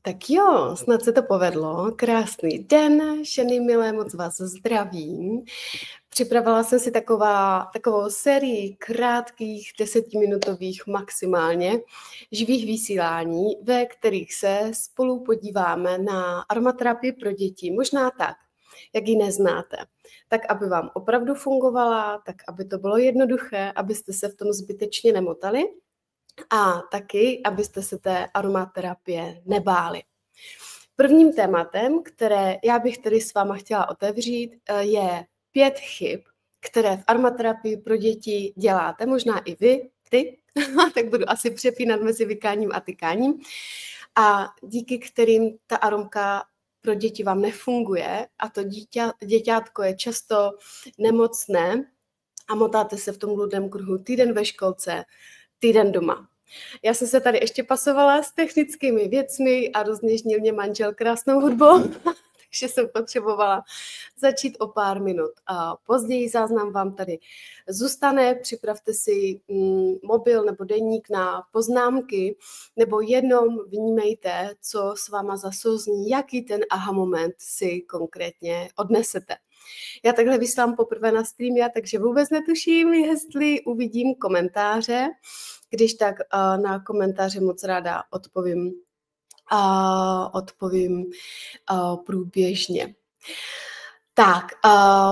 Tak jo, snad se to povedlo. Krásný den, ženy milé, moc vás zdravím. Připravila jsem si takovou sérii krátkých 10minutových maximálně živých vysílání, ve kterých se spolu podíváme na aromaterapii pro děti. Možná tak, jak ji neznáte. Tak, aby vám opravdu fungovala, tak, aby to bylo jednoduché, abyste se v tom zbytečně nemotali a taky, abyste se té aromaterapie nebáli. Prvním tématem, které já bych tedy s váma chtěla otevřít, je 5 chyb, které v aromaterapii pro děti děláte, možná i ty, tak budu asi přepínat mezi vykáním a tykáním, a díky kterým ta aromka pro děti vám nefunguje a to děťátko je často nemocné a motáte se v tom bludném kruhu týden ve školce, týden doma. Já jsem se tady ještě pasovala s technickými věcmi a rozněžnil mě manžel krásnou hudbou, takže jsem potřebovala začít o pár minut. A později záznam vám tady zůstane, připravte si mobil nebo deník na poznámky, nebo jenom vnímejte, co s váma zasouzní, jaký ten aha moment si konkrétně odnesete. Já takhle vyslám poprvé na streamě, takže vůbec netuším, jestli uvidím komentáře. Když tak na komentáře moc ráda odpovím průběžně. Tak,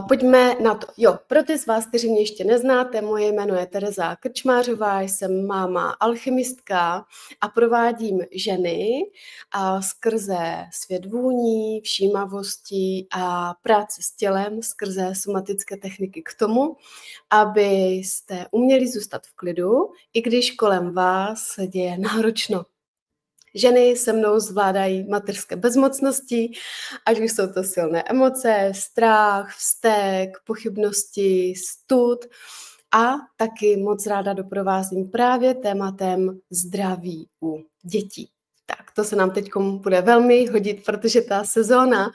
pojďme na to. Jo, pro ty z vás, kteří mě ještě neznáte, moje jméno je Tereza Krčmářová, jsem máma alchymistka a provádím ženy skrze svět vůní, všímavosti a práce s tělem, skrze somatické techniky k tomu, abyste uměli zůstat v klidu, i když kolem vás se děje náročno. Ženy se mnou zvládají mateřské bezmocnosti, ať už jsou to silné emoce, strach, vztek, pochybnosti, stud a taky moc ráda doprovázím právě tématem zdraví u dětí. Tak to se nám teď bude velmi hodit, protože ta sezóna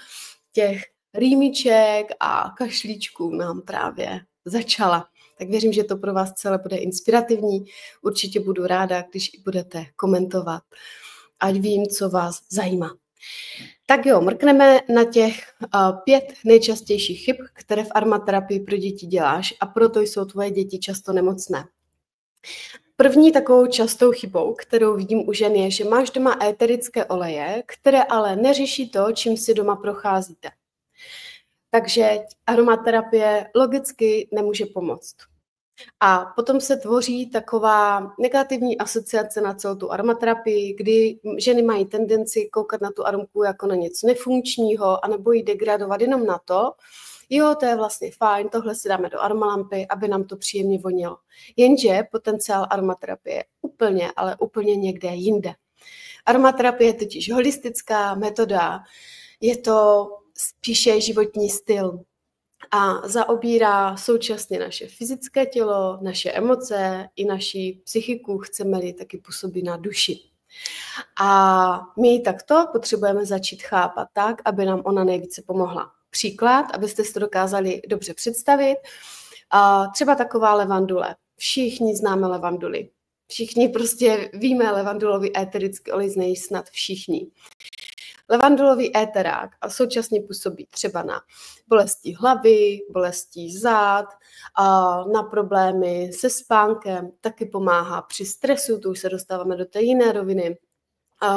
těch rýmiček a kašlíčků nám právě začala. Tak věřím, že to pro vás celé bude inspirativní. Určitě budu ráda, když i budete komentovat, ať vím, co vás zajímá. Tak jo, mrkneme na těch 5 nejčastějších chyb, které v aromaterapii pro děti děláš a proto jsou tvoje děti často nemocné. První takovou častou chybou, kterou vidím u žen, je, že máš doma éterické oleje, které ale neřeší to, čím si doma procházíte. Takže aromaterapie logicky nemůže pomoct. A potom se tvoří taková negativní asociace na celou tu aromaterapii, kdy ženy mají tendenci koukat na tu aromku jako na něco nefunkčního, anebo ji degradovat jenom na to, jo, to je vlastně fajn, tohle si dáme do aromalampy, aby nám to příjemně vonilo. Jenže potenciál aromaterapie je úplně, ale úplně někde jinde. Aromaterapie je totiž holistická metoda, je to spíše životní styl a zaobírá současně naše fyzické tělo, naše emoce i naši psychiku, chceme-li taky působit na duši. A my takto potřebujeme začít chápat tak, aby nám ona nejvíce pomohla. Příklad, abyste si to dokázali dobře představit, třeba taková levandule. Všichni známe levanduly. Všichni prostě víme, levandulový éterický olej znají snad všichni. Levandulový éterák a současně působí třeba na bolesti hlavy, bolesti zád, na problémy se spánkem, taky pomáhá při stresu, to už se dostáváme do té jiné roviny.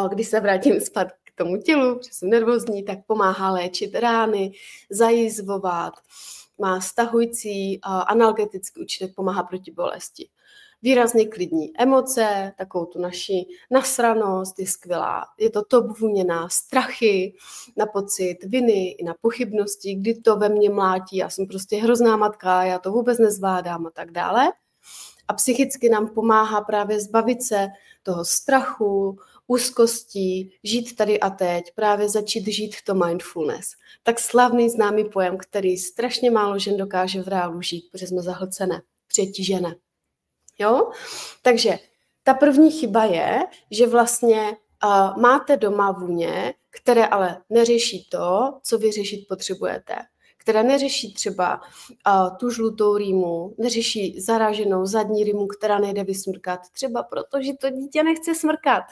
Když se vrátím zpátky k tomu tělu, protože jsem nervózní, tak pomáhá léčit rány, zajizvovat, má stahující analgetický účinek, pomáhá proti bolesti. Výrazně klidní emoce, takovou tu naši nasranost je skvělá. Je to top vůně na strachy, na pocit viny i na pochybnosti, kdy to ve mně mlátí, já jsem prostě hrozná matka, já to vůbec nezvládám a tak dále. A psychicky nám pomáhá právě zbavit se toho strachu, úzkostí, žít tady a teď, právě začít žít to mindfulness. Tak slavný známý pojem, který strašně málo žen dokáže v reálu žít, protože jsme zahlcené, přetížené. Jo? Takže ta první chyba je, že vlastně máte doma vůně, které ale neřeší to, co vy řešit potřebujete. které neřeší třeba tu žlutou rýmu, neřeší zaraženou zadní rýmu, která nejde vysmrkat, třeba protože to dítě nechce smrkat,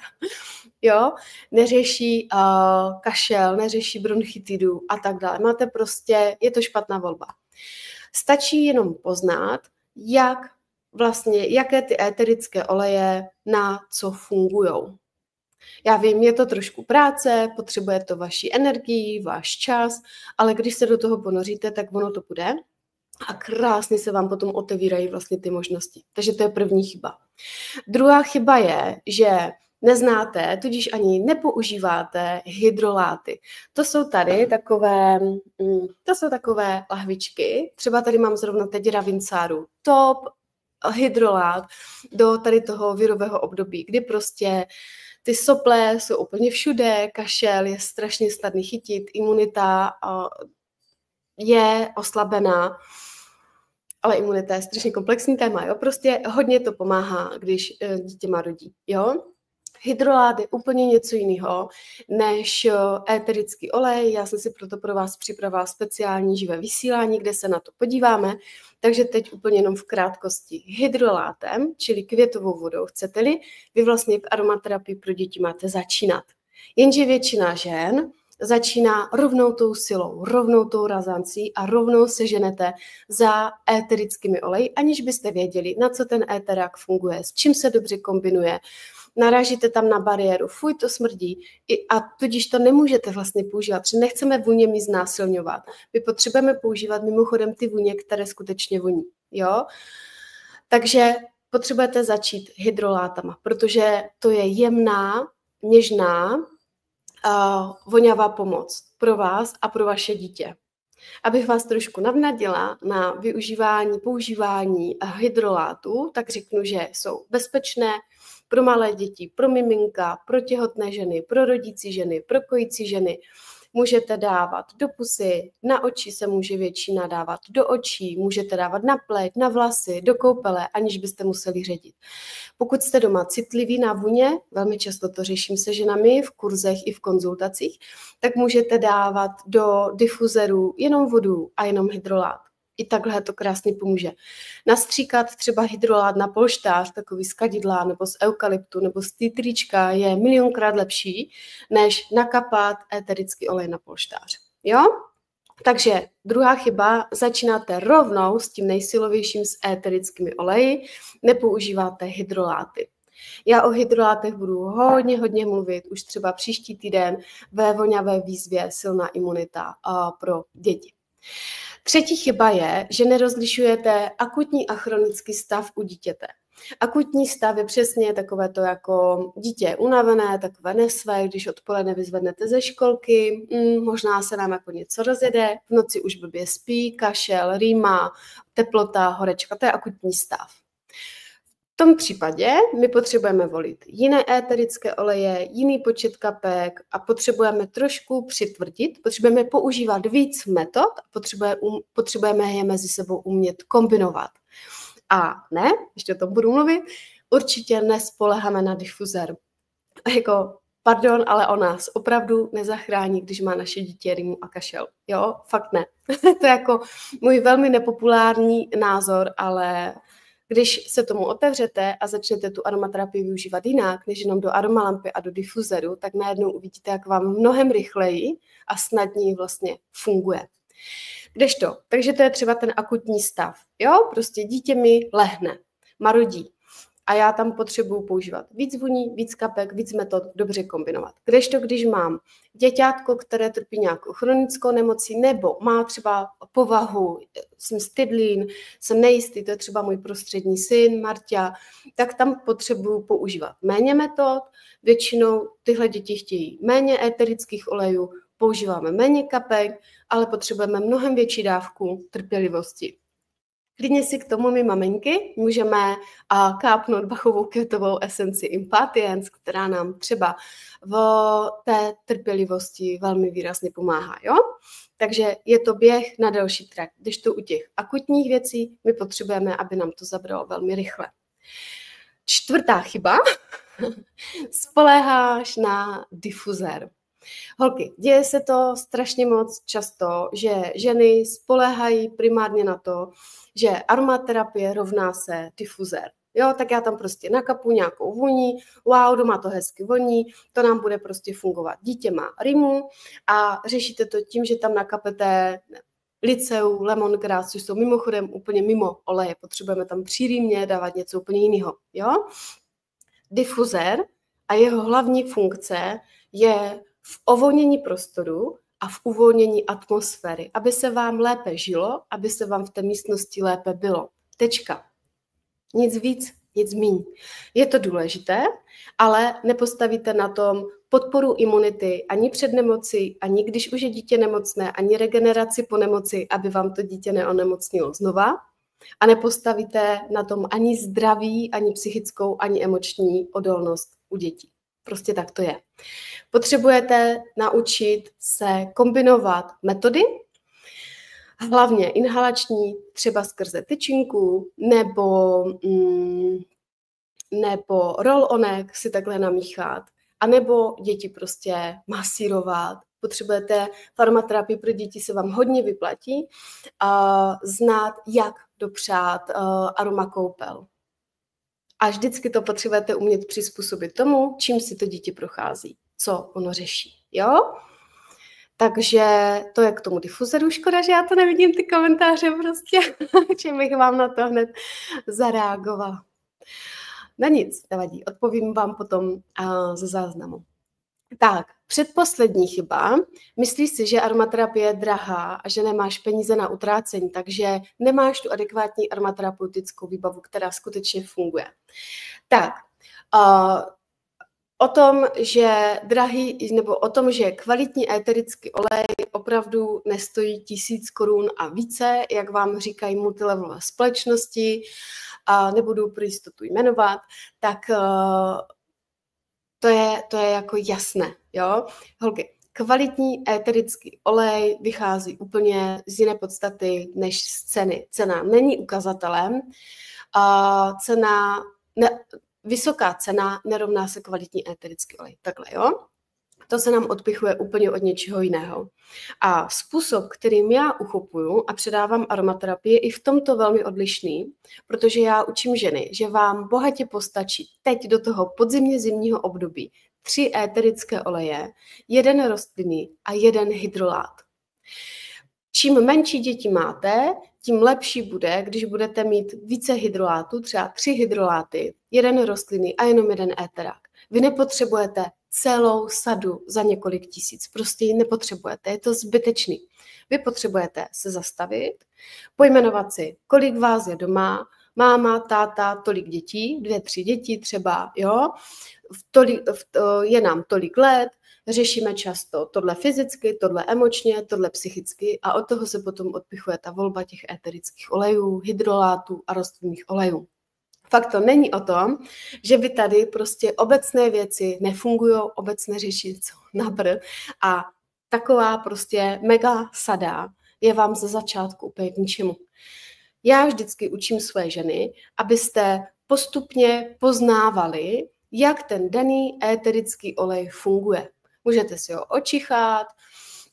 jo, neřeší kašel, neřeší bronchitidu a tak dále. Máte prostě, je to špatná volba. Stačí jenom poznat, jaké ty éterické oleje na co fungujou. Já vím, je to trošku práce, potřebuje to vaši energii, váš čas, ale když se do toho ponoříte, tak ono to bude a krásně se vám potom otevírají vlastně ty možnosti. Takže to je první chyba. Druhá chyba je, že neznáte, tudíž ani nepoužíváte hydroláty. To jsou takové lahvičky, třeba tady mám zrovna teď Ravinsáru, top hydrolát do tady toho virového období, kdy prostě ty sople jsou úplně všude, kašel je strašně snadný chytit, imunita je oslabená, ale imunita je strašně komplexní téma, jo? Prostě hodně to pomáhá, když dítě má rodí, jo? Hydrolát je úplně něco jiného než éterický olej. Já jsem si proto pro vás připravila speciální živé vysílání, kde se na to podíváme. Takže teď úplně jenom v krátkosti. Hydrolátem, čili květovou vodou, chcete-li, vy vlastně v aromaterapii pro děti máte začínat. Jenže většina žen začíná rovnou tou silou, rovnou tou razancí a rovnou se ženete za éterickými oleji, aniž byste věděli, na co ten éterák funguje, s čím se dobře kombinuje. Narážíte tam na bariéru, fuj, to smrdí a tudíž to nemůžete vlastně používat, protože nechceme vůněmi znásilňovat. My potřebujeme používat mimochodem ty vůně, které skutečně voní. Jo? Takže potřebujete začít hydrolátama, protože to je jemná, něžná, vonavá pomoc pro vás a pro vaše dítě. Abych vás trošku navnadila na používání hydrolátů, tak řeknu, že jsou bezpečné pro malé děti, pro miminka, pro těhotné ženy, pro rodící ženy, pro kojící ženy. Můžete dávat do pusy, na oči se může většina dávat, do očí, můžete dávat na pleť, na vlasy, do koupele, aniž byste museli ředit. Pokud jste doma citliví na vůně, velmi často to řeším se ženami v kurzech i v konzultacích, tak můžete dávat do difuzerů jenom vodu a jenom hydrolát. I takhle to krásně pomůže. Nastříkat třeba hydrolát na polštář, takový z kadidla nebo z eukalyptu nebo z týtrička je milionkrát lepší, než nakapat éterický olej na polštář. Jo? Takže druhá chyba, začínáte rovnou s tím nejsilovějším s éterickými oleji, nepoužíváte hydroláty. Já o hydrolátech budu hodně mluvit už třeba příští týden ve voňavé výzvě Silná imunita pro děti. Třetí chyba je, že nerozlišujete akutní a chronický stav u dítěte. Akutní stav je přesně takové to jako dítě unavené, takové nesvé, když odpoledne vyzvednete ze školky, možná se nám jako něco rozjede, v noci už blbě spí, kašel, rýma, teplota, horečka, to je akutní stav. V tom případě my potřebujeme volit jiné éterické oleje, jiný počet kapek a potřebujeme trošku přitvrdit, potřebujeme používat víc metod a potřebujeme je mezi sebou umět kombinovat. A ne, ještě o tom budu mluvit, určitě nespoléháme na difuzér. Jako, pardon, ale on nás opravdu nezachrání, když má naše dítě rýmu a kašel. Jo, fakt ne. To je jako můj velmi nepopulární názor, ale když se tomu otevřete a začnete tu aromaterapii využívat jinak, než jenom do aromalampy a do difuzeru, tak najednou uvidíte, jak vám mnohem rychleji a snadněji vlastně funguje. Kdežto, takže to je třeba ten akutní stav. Jo, prostě dítě mi lehne, marodí. A já tam potřebuju používat víc vůní, víc kapek, víc metod, dobře kombinovat. Kdežto, když mám děťátko, které trpí nějakou chronickou nemocí, nebo má třeba povahu, jsem stydlín, jsem nejistý, to je třeba můj prostřední syn, Marťa, tak tam potřebuju používat méně metod, většinou tyhle děti chtějí méně éterických olejů, používáme méně kapek, ale potřebujeme mnohem větší dávku trpělivosti. Klidně si k tomu my maminky můžeme kápnout Bachovou květovou esenci Impatiens, která nám třeba v té trpělivosti velmi výrazně pomáhá. Jo? Takže je to běh na delší trať. Když to u těch akutních věcí my potřebujeme, aby nám to zabralo velmi rychle. Čtvrtá chyba, spoléháš na difuzér. Holky, děje se to strašně moc často, že ženy spoléhají primárně na to, že aromaterapie rovná se difuzér. Jo, tak já tam prostě nakapu nějakou vůni, wow, doma to hezky voní, to nám bude prostě fungovat. Dítě má rýmu a řešíte to tím, že tam nakapete lyceu, lemongrass, což jsou mimochodem úplně mimo oleje. Potřebujeme tam při rýmě dávat něco úplně jiného. Jo? Difuzér a jeho hlavní funkce je v ovolnění prostoru a v uvolnění atmosféry, aby se vám lépe žilo, aby se vám v té místnosti lépe bylo. Tečka. Nic víc, nic míň. Je to důležité, ale nepostavíte na tom podporu imunity ani před nemocí, ani když už je dítě nemocné, ani regeneraci po nemoci, aby vám to dítě neonemocnilo znova. A nepostavíte na tom ani zdraví, ani psychickou, ani emoční odolnost u dětí. Prostě tak to je. Potřebujete naučit se kombinovat metody, hlavně inhalační, třeba skrze tyčinku, nebo roll-onek si takhle namíchat, anebo děti prostě masírovat. Potřebujete farmaterapii pro děti, se vám hodně vyplatí znát, jak dopřát aromakoupel. A vždycky to potřebujete umět přizpůsobit tomu, čím si to dítě prochází, co ono řeší. Jo? Takže to je k tomu difuzeru. Škoda, že já to nevidím, ty komentáře prostě, že bych vám na to hned zareagovala. Na nic, nevadí, odpovím vám potom ze záznamu. Tak, předposlední chyba. Myslíš si, že aromaterapie je drahá a že nemáš peníze na utrácení, takže nemáš tu adekvátní aromaterapeutickou výbavu, která skutečně funguje. Tak, o tom, že drahý, nebo o tom, že kvalitní éterický olej opravdu nestojí 1000 korun a více, jak vám říkají multilevelové společnosti, a nebudu pro jistotu jmenovat, tak to je jako jasné, jo. Holky, kvalitní éterický olej vychází úplně z jiné podstaty než z ceny. Cena není ukazatelem, vysoká cena nerovná se kvalitní éterický olej. Takhle, jo. To se nám odpichuje úplně od něčeho jiného. A způsob, kterým já uchopuju a předávám aromaterapii, je i v tomto velmi odlišný, protože já učím ženy, že vám bohatě postačí teď do toho podzimně zimního období 3 éterické oleje, 1 rostlinný a 1 hydrolát. Čím menší děti máte, tím lepší bude, když budete mít více hydrolátů, třeba 3 hydroláty, 1 rostlinný a jenom 1 éterák. Vy nepotřebujete celou sadu za několik tisíc. Prostě ji nepotřebujete, je to zbytečný. Vy potřebujete se zastavit, pojmenovat si, kolik vás je doma, máma, táta, tolik dětí, 2, 3 děti třeba, jo, je nám tolik let, řešíme často tohle fyzicky, tohle emočně, tohle psychicky a od toho se potom odpichuje ta volba těch éterických olejů, hydrolátů a rostlinných olejů. Fakt to není o tom, že vy tady prostě obecné věci nefungují, obecné řeší co na brd a taková prostě mega sada je vám ze začátku úplně k ničemu. Já vždycky učím své ženy, abyste postupně poznávali, jak ten daný éterický olej funguje. Můžete si ho očichat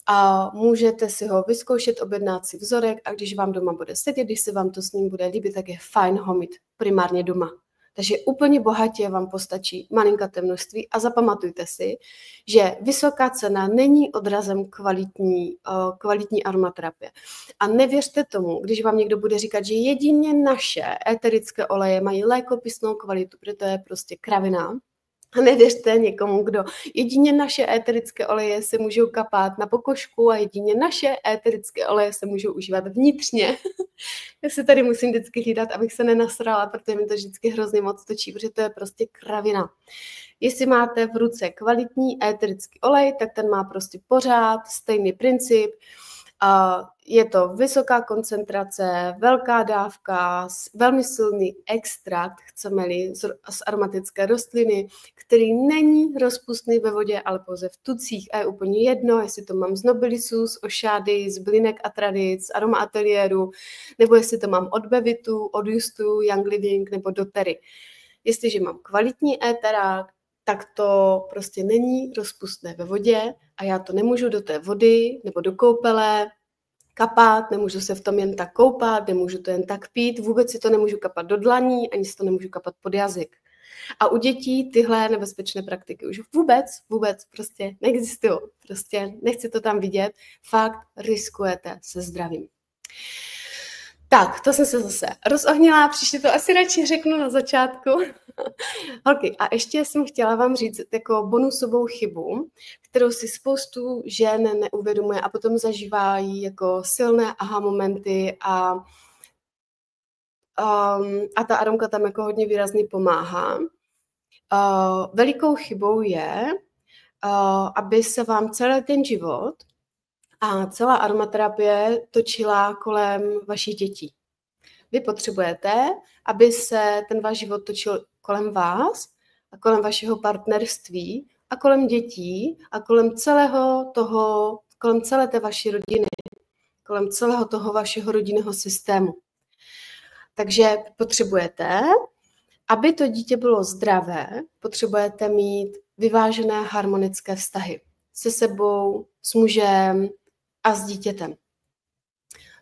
a můžete si ho vyzkoušet, objednat si vzorek a když vám doma bude sedět, když se vám to s ním bude líbit, tak je fajn ho mít primárně doma. Takže úplně bohatě vám postačí malinkaté množství a zapamatujte si, že vysoká cena není odrazem kvalitní aromaterapie. A nevěřte tomu, když vám někdo bude říkat, že jedině naše éterické oleje mají lékopisnou kvalitu, protože to je prostě kravina. A nevěřte někomu, kdo jedině naše éterické oleje se můžou kapat na pokožku a jedině naše éterické oleje se můžou užívat vnitřně. Já si tady musím vždycky hlídat, abych se nenasrala, protože mi to vždycky hrozně moc točí, protože to je prostě kravina. Jestli máte v ruce kvalitní éterický olej, tak ten má prostě pořád stejný princip. Je to vysoká koncentrace, velká dávka, velmi silný extrakt, chceme-li, z aromatické rostliny, který není rozpustný ve vodě, ale pouze v tucích. A je úplně jedno, jestli to mám z nobilisů, z ošády, z bylinek a tradic, z aroma ateliéru, nebo jestli to mám od bevitu, od justu, young living nebo dotery. Jestliže mám kvalitní éterák, tak to prostě není rozpustné ve vodě a já to nemůžu do té vody nebo do koupele kapat, nemůžu se v tom jen tak koupat, nemůžu to jen tak pít, vůbec si to nemůžu kapat do dlaní, ani si to nemůžu kapat pod jazyk. A u dětí tyhle nebezpečné praktiky už vůbec prostě neexistují. Prostě nechci to tam vidět. Fakt riskujete se zdravím. Tak, to jsem se zase rozohnila, příště to asi radši řeknu na začátku. Holky, a ještě jsem chtěla vám říct jako bonusovou chybu, kterou si spoustu žen neuvědomuje a potom zažívají jako silné aha momenty a ta Aronka tam jako hodně výrazně pomáhá. Velikou chybou je, aby se vám celý ten život a celá aromaterapie točila kolem vašich dětí. Vy potřebujete, aby se ten váš život točil kolem vás a kolem vašeho partnerství a kolem dětí a kolem celé té vaší rodiny, kolem celého toho vašeho rodinného systému. Takže potřebujete, aby to dítě bylo zdravé, potřebujete mít vyvážené harmonické vztahy se sebou, s mužem a s dítětem.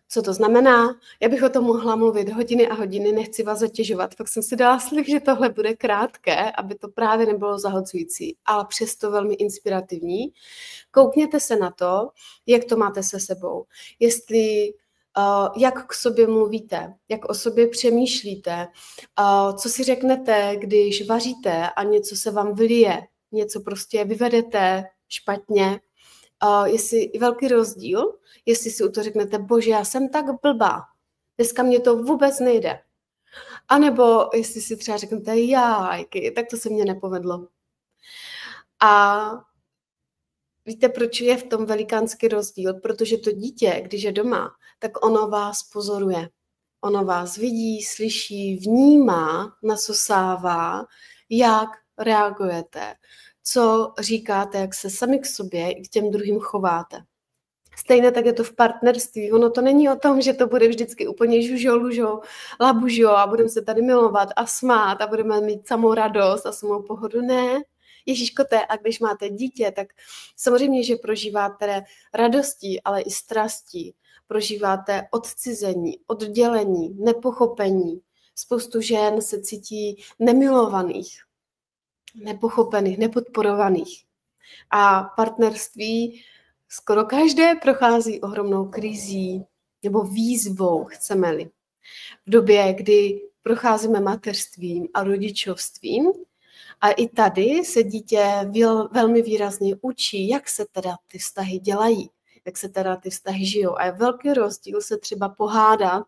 Co to znamená? Já bych o tom mohla mluvit hodiny a hodiny, nechci vás zatěžovat, tak jsem si dala slib, že tohle bude krátké, aby to právě nebylo zahlcující, ale přesto velmi inspirativní. Koukněte se na to, jak to máte se sebou. Jestli jak k sobě mluvíte, jak o sobě přemýšlíte, co si řeknete, když vaříte a něco se vám vylije, něco prostě vyvedete špatně, jestli velký rozdíl, jestli si u toho řeknete, bože, já jsem tak blbá, dneska mě to vůbec nejde. A nebo jestli si třeba řeknete, jájky, tak to se mně nepovedlo. A víte, proč je v tom velikánský rozdíl? Protože to dítě, když je doma, tak ono vás pozoruje. Ono vás vidí, slyší, vnímá, nasosává, jak reagujete, co říkáte, jak se sami k sobě i k těm druhým chováte. Stejně tak je to v partnerství. Ono to není o tom, že to bude vždycky úplně žužo, labužo a budeme se tady milovat a smát a budeme mít samou radost a samou pohodu. Ne. Ježíškoté, a když máte dítě, tak samozřejmě, že prožíváte radostí, ale i strastí. Prožíváte odcizení, oddělení, nepochopení. Spoustu žen se cítí nemilovaných, nepochopených, nepodporovaných. A partnerství skoro každé prochází ohromnou krizí nebo výzvou, chceme-li. V době, kdy procházíme mateřstvím a rodičovstvím, a i tady se dítě velmi výrazně učí, jak se teda ty vztahy dělají, jak se teda ty vztahy žijou. A je velký rozdíl se třeba pohádat,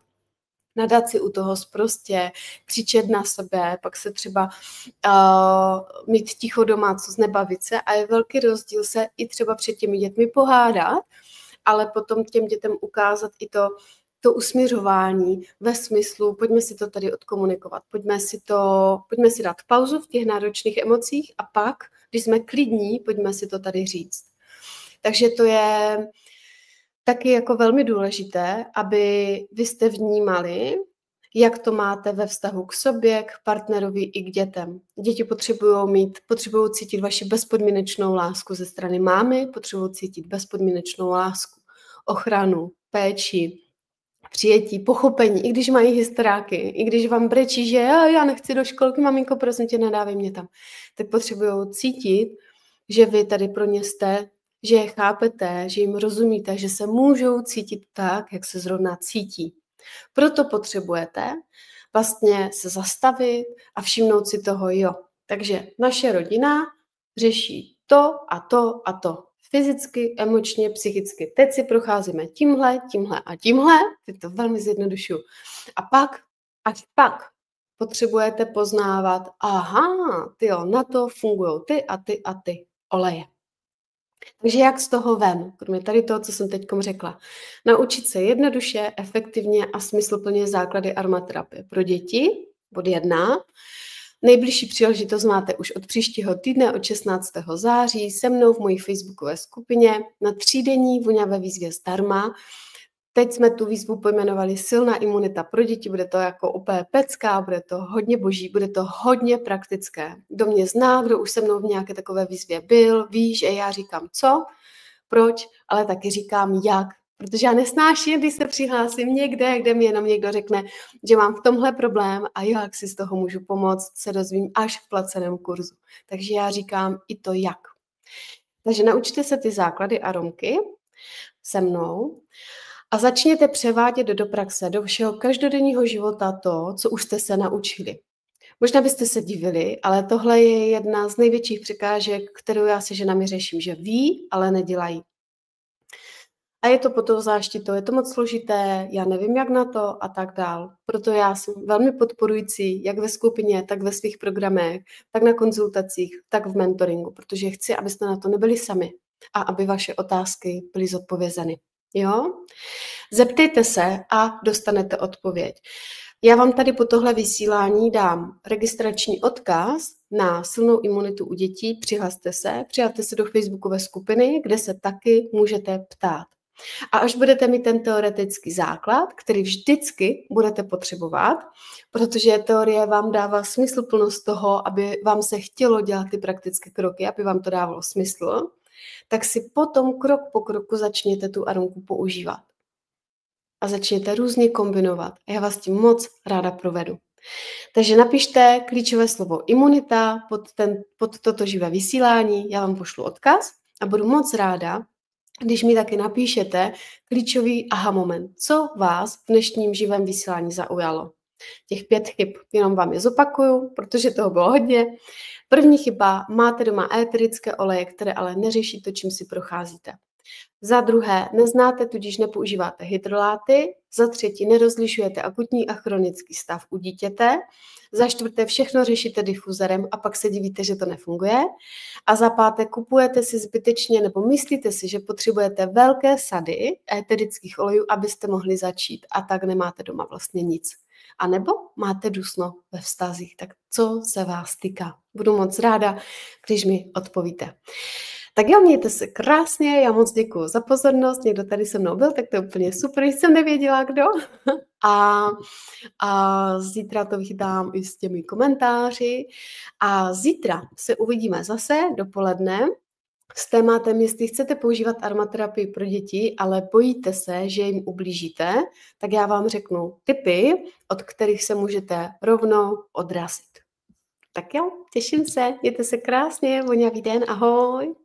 nadat si u toho sprostě, křičet na sebe, pak se třeba mít ticho doma, co znebavit se. A je velký rozdíl se i třeba před těmi dětmi pohádat, ale potom těm dětem ukázat i to usměřování ve smyslu, pojďme si to tady odkomunikovat, pojďme si dát pauzu v těch náročných emocích a pak, když jsme klidní, pojďme si to tady říct. Takže to je taky jako velmi důležité, aby vy jste vnímali, jak to máte ve vztahu k sobě, k partnerovi i k dětem. Děti potřebují cítit vaši bezpodmínečnou lásku ze strany mámy, potřebují cítit bezpodmínečnou lásku, ochranu, péči, přijetí, pochopení, i když mají hysteráky, i když vám brečí, že já nechci do školky, maminko, prosím tě, nedávej mě tam, tak potřebují cítit, že vy tady pro ně jste, že je chápete, že jim rozumíte, že se můžou cítit tak, jak se zrovna cítí. Proto potřebujete vlastně se zastavit a všimnout si toho, takže naše rodina řeší to a to a to. Fyzicky, emočně, psychicky. Teď si procházíme tímhle a tímhle, teď to velmi zjednodušuju. A až pak potřebujete poznávat, na to fungují ty a ty oleje. Takže jak z toho ven, kromě tady toho, co jsem teď řekla, naučit se jednoduše, efektivně a smysluplně základy aromaterapie pro děti, bod 1. Nejbližší příležitost máte už od příštího týdne, od 16. září, se mnou v mojí facebookové skupině na 3denní voňavé výzvě zdarma. Teď jsme tu výzvu pojmenovali Silná imunita pro děti, bude to jako úplně pecká, bude to hodně boží, bude to hodně praktické. Kdo mě zná, kdo už se mnou v nějaké takové výzvě byl, ví, že já říkám co, proč, ale taky říkám jak, protože já nesnáším, když se přihlásím někde, kde mi jenom někdo řekne, že mám v tomhle problém a jak si z toho můžu pomoct, se dozvím až v placeném kurzu. Takže já říkám i to jak. Takže naučte se ty základy a romky se mnou a začněte převádět do praxe, do všeho každodenního života to, co už jste se naučili. Možná byste se divili, ale tohle je jedna z největších překážek, kterou já se ženami řeším, že ví, ale nedělají. A je to pod tou záštitou, je to moc složité, já nevím, jak na to a tak dál. Proto já jsem velmi podporující, jak ve skupině, tak ve svých programech, tak na konzultacích, tak v mentoringu, protože chci, abyste na to nebyli sami a aby vaše otázky byly zodpovězeny. Jo? Zeptejte se a dostanete odpověď. Já vám tady po tohle vysílání dám registrační odkaz na silnou imunitu u dětí. Přihlaste se do facebookové skupiny, kde se taky můžete ptát. A až budete mít ten teoretický základ, který vždycky budete potřebovat, protože teorie vám dává smysluplnost toho, aby vám se chtělo dělat ty praktické kroky, aby vám to dávalo smysl, tak si potom krok po kroku začněte tu aromku používat. A začněte různě kombinovat. A já vás tím moc ráda provedu. Takže napište klíčové slovo imunita pod toto živé vysílání, já vám pošlu odkaz a budu moc ráda, když mi taky napíšete klíčový aha moment, co vás v dnešním živém vysílání zaujalo. Těch 5 chyb, jenom vám je zopakuju, protože toho bylo hodně. První chyba, máte doma éterické oleje, které ale neřeší to, čím si procházíte. Za druhé, neznáte, tudíž nepoužíváte hydroláty. Za třetí, nerozlišujete akutní a chronický stav u dítěte. Za čtvrté, všechno řešíte difuzorem a pak se divíte, že to nefunguje. A za páté, kupujete si zbytečně nebo myslíte si, že potřebujete velké sady éterických olejů, abyste mohli začít a tak nemáte doma vlastně nic. A nebo máte dusno ve vztazích. Tak co se vás týká? Budu moc ráda, když mi odpovíte. Tak jo, mějte se krásně, já moc děkuji za pozornost, někdo tady se mnou byl, tak to je úplně super, jsem nevěděla kdo. A zítra to vydám i s těmi komentáři. A zítra se uvidíme zase dopoledne s tématem, jestli chcete používat aromaterapii pro děti, ale bojíte se, že jim ublížíte, tak já vám řeknu tipy, od kterých se můžete rovnou odrazit. Tak jo, těším se, mějte se krásně, vonavý den, ahoj.